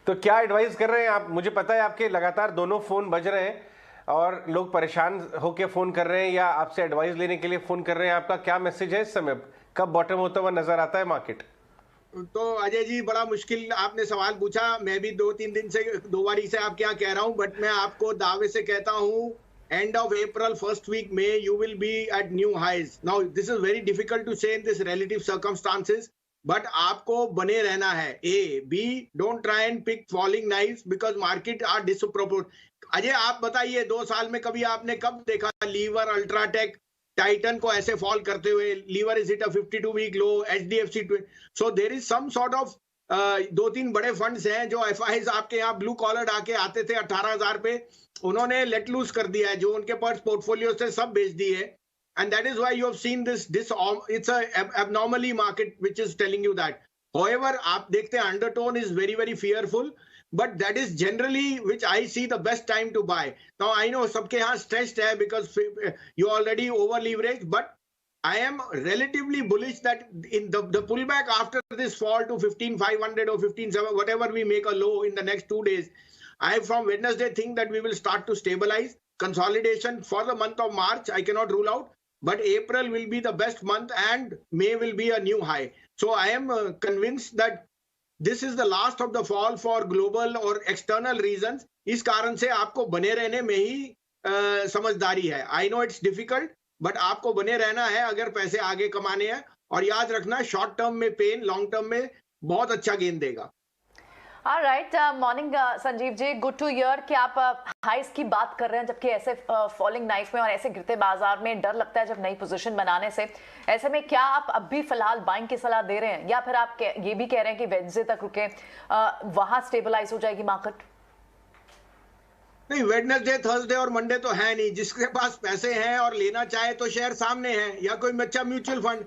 तो क्या एडवाइस कर रहे हैं आप? मुझे पता है आपके लगातार दोनों फोन बज रहे हैं और लोग परेशान होकर फोन कर रहे हैं या आपसे एडवाइस लेने के लिए फोन कर रहे हैं। आपका क्या मैसेज है इस समय? कब बॉटम होता हुआ नजर आता है मार्केट? तो अजय जी, बड़ा मुश्किल आपने सवाल पूछा। मैं भी 2-3 दिन से, 2 बारी से आप क्या कह रहा हूं, बट मैं आपको दावे से कहता हूं, end of April, first week में you will be at new highs. Now this is very difficult to say in this relative circumstances, but आपको बने रहना है। A B, don't try and pick falling knives because market are डिसप्रोपोर्ट। अजय आप बताइए, 2 साल में कभी आपने कब देखा लीवर, अल्ट्राटेक, टाइटन को ऐसे फॉल करते हुए? Lever is it a 52 week low, HDFC. So there is some sort of 2-3 बड़े फंड्स हैं जो एफआईज आपके यहाँ ब्लू कॉलर आके आते थे 18,000 पे, उन्होंने लेट लूज कर दिया है, जो उनके पास पोर्टफोलियो से सब बेच दिए। And that is why you have seen this it's a abnormally market which is telling you that. However आप देखते हैं undertone is very very fearful, but that is generally which I see the best time to buy. Now I know सबके यहाँ stressed है because you already over leveraged, but I am relatively bullish that in the pullback after this fall to 15,500 or 15,700, whatever we make a low in the next 2 days, I from Wednesday think that we will start to stabilize. Consolidation for the month of March I cannot rule out, but April will be the best month and May will be a new high. So I am convinced that this is the last of the fall for global और external reasons. इस कारण से आपको बने रहने में ही समझदारी है। I know it's difficult, but आपको बने रहना है अगर पैसे आगे कमाने हैं। और याद रखना, शॉर्ट टर्म में पेन, लॉन्ग टर्म में बहुत अच्छा गेन देगा। Alright, morning Sanjeev ji, good to hear कि आप हाइस की बात कर रहे हैं, जबकि ऐसे फॉलिंग नाइफ में और ऐसे गिरते बाजार में डर लगता है जब नई पोजीशन बनाने से। ऐसे में क्या आप अब भी फिलहाल बाइंग की सलाह दे रहे हैं, या फिर आप ये भी कह रहे हैं कि वेडनेसडे तक रुके, वहां स्टेबलाइज हो जाएगी मार्केट? नहीं, वेडनेसडे, थर्सडे और मंडे तो है नहीं। जिसके पास पैसे हैं और लेना चाहे तो शेयर सामने है, या कोई अच्छा म्यूचुअल फंड।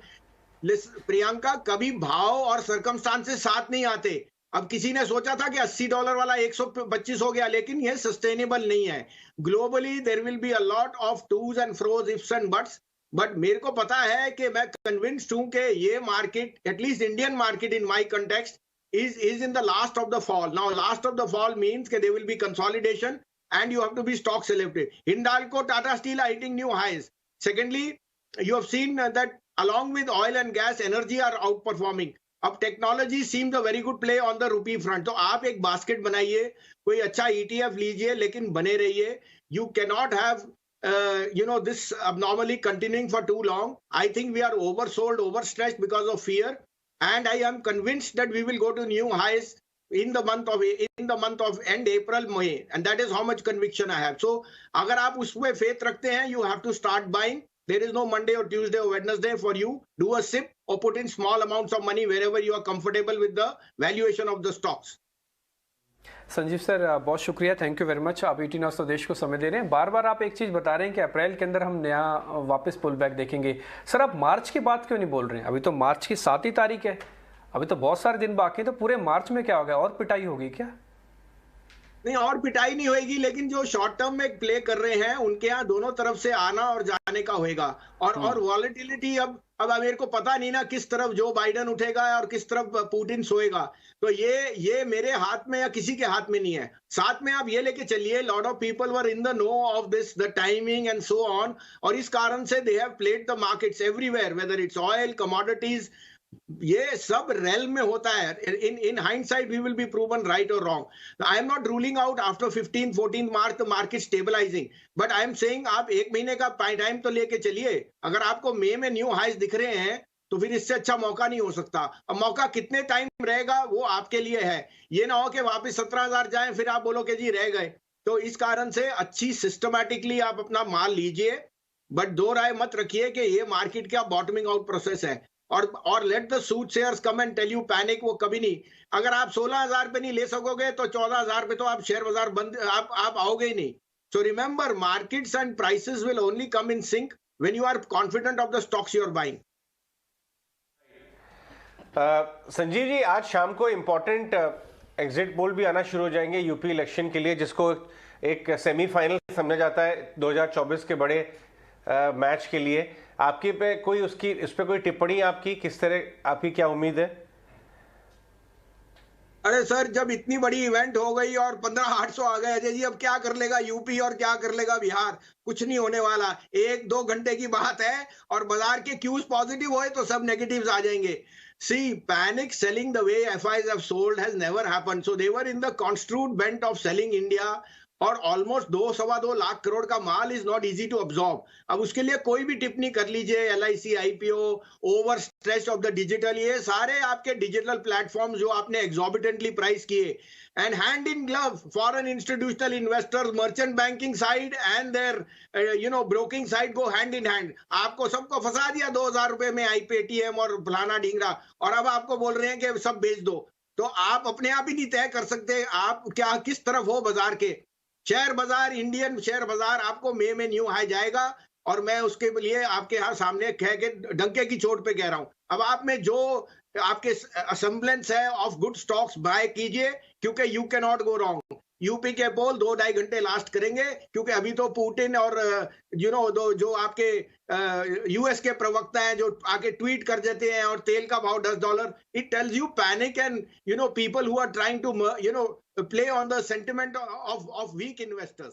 प्रियंका, कभी भाव और सर्कमस्टांसेस साथ नहीं आते। अब किसी ने सोचा था कि $80 वाला 125 हो गया, लेकिन ये सस्टेनेबल नहीं है। Globally there will be a lot of toos and fros, ifs and buts, but मेरे को पता है कि मैं कन्विंस्ड हूं कि ये market, at least Indian market in my context, is in the last of the fall. Now last of the fall means that there will be consolidation and you have to be stock selective. Hindalco, Tata Steel are hitting new highs. Secondly, you have seen that along with oil and gas, energy are outperforming. अब technology seems a very good play on the rupee front. तो आप एक basket बनाइए, कोई अच्छा ETF लीजिए, लेकिन बने रहिए। You can not have this abnormally continuing for too long. I think we are oversold, overstretched because of fear, and I am convinced that we will go to new highs in the month of end April, May, and that is how much conviction I have. So अगर आप उसमें faith रखते हैं, you have to start buying. There is no Monday or Tuesday or Wednesday for you. Do a sip or put in small amounts of money wherever you are comfortable with the valuation of the stocks. Sanjeev sir, बहुत शुक्रिया, thank you very much. आप 18 hours तो देश को समय दे रहे हैं। बार बार आप एक चीज़ बता रहे हैं कि अप्रैल के अंदर हम नया वापस पुल बैक देखेंगे। सर, आप मार्च की बात क्यों नहीं बोल रहे हैं? अभी तो मार्च की 7 ही तारीख है, अभी तो बहुत सारे दिन बाकी हैं। तो पूरे मार्च में क्या हो गया, और पिटाई होगी क्या? नहीं, और पिटाई नहीं होगी, लेकिन जो शॉर्ट टर्म में प्ले कर रहे हैं उनके यहाँ दोनों तरफ से आना और जाने का होएगा। और वॉलेटिलिटी, अब मेरे को पता नहीं ना किस तरफ जो बाइडन उठेगा और किस तरफ पुतिन सोएगा। तो ये मेरे हाथ में या किसी के हाथ में नहीं है। साथ में आप ये लेके चलिए, lot of people were in the know of this, the timing and so on, और इस कारण से they have played the markets everywhere, whether it's oil, commodities, ये सब रेल में होता है। In hindsight we will be proven right और wrong. I am not ruling out after 15-14 March the market stabilising, but I am saying आप 1 महीने का टाइम तो लेके चलिए। अगर आपको मई में न्यू हाइज दिख रहे हैं तो फिर इससे अच्छा मौका नहीं हो सकता। अब मौका कितने टाइम रहेगा वो आपके लिए है। ये ना हो कि वापस 17,000 जाए फिर आप बोलो कि जी रह गए। तो इस कारण से अच्छी सिस्टमैटिकली आप अपना माल लीजिए, बट दो राय मत रखिए कि ये मार्केट का बॉटमिंग आउट प्रोसेस है। और let the suit shares come and tell you panic, वो कभी नहीं। अगर आप 16,000 पे नहीं ले सकोगे तो 14,000 पे तो आप शेयर बाजार बंद, आप आओगे ही नहीं। So remember, markets and prices will only come in sync when you are confident of the stocks you are buying. Sanjeev ji, आज शाम को इंपॉर्टेंट एग्जिट पोल भी आना शुरू हो जाएंगे यूपी इलेक्शन के लिए, जिसको एक सेमीफाइनल समझा जाता है 2024 के बड़े मैच के लिए। आपके पे कोई इस पे कोई टिप्पणी आपकी, किस तरह, आपकी क्या उम्मीद है? अरे सर, जब इतनी बड़ी इवेंट हो गई और 15,800 आ गए अजय जी, अब क्या कर लेगा यूपी और क्या कर लेगा बिहार? कुछ नहीं होने वाला। 1-2 घंटे की बात है और बाजार के क्यूज पॉजिटिव हुए तो सब नेगेटिव्स आ जाएंगे। See, panic selling the way FIs have sold has never happened. So they were in the construed bent of selling India, और ऑलमोस्ट 2-2.25 लाख करोड़ का माल is not easy to absorb. अब उसके लिए कोई भी टिप्पणी कर लीजिए, LIC IPO, over stretch of the digital, ये सारे आपके डिजिटल प्लेटफॉर्म जो आपने एग्जॉर्बिटेंटली प्राइस किए, and hand in glove foreign institutional investors, merchant banking side and their broking side go hand in hand. आपको सबको फंसा दिया 2,000 रुपए में IPTM और फलाना ढींगरा, और अब आपको बोल रहे हैं कि सब बेच दो। तो आप अपने आप ही नहीं तय कर सकते आप क्या किस तरफ हो बाजार के। शेयर बाजार, इंडियन शेयर बाजार आपको मई में न्यू हाई जाएगा, और मैं उसके लिए आपके यहाँ सामने कह के डंके की चोट पे कह रहा हूं। अब आप में जो आपके असेंबलेंस है ऑफ गुड स्टॉक्स बाय कीजिए, क्योंकि you can not go wrong. UP के पोल 2-2.5 घंटे लास्ट करेंगे, क्योंकि अभी तो पुतिन और जो आपके US के प्रवक्ता हैं जो आके ट्वीट कर देते हैं, और तेल का भाव $10, it tells you panic and people who are trying to play on the sentiment of weak investors.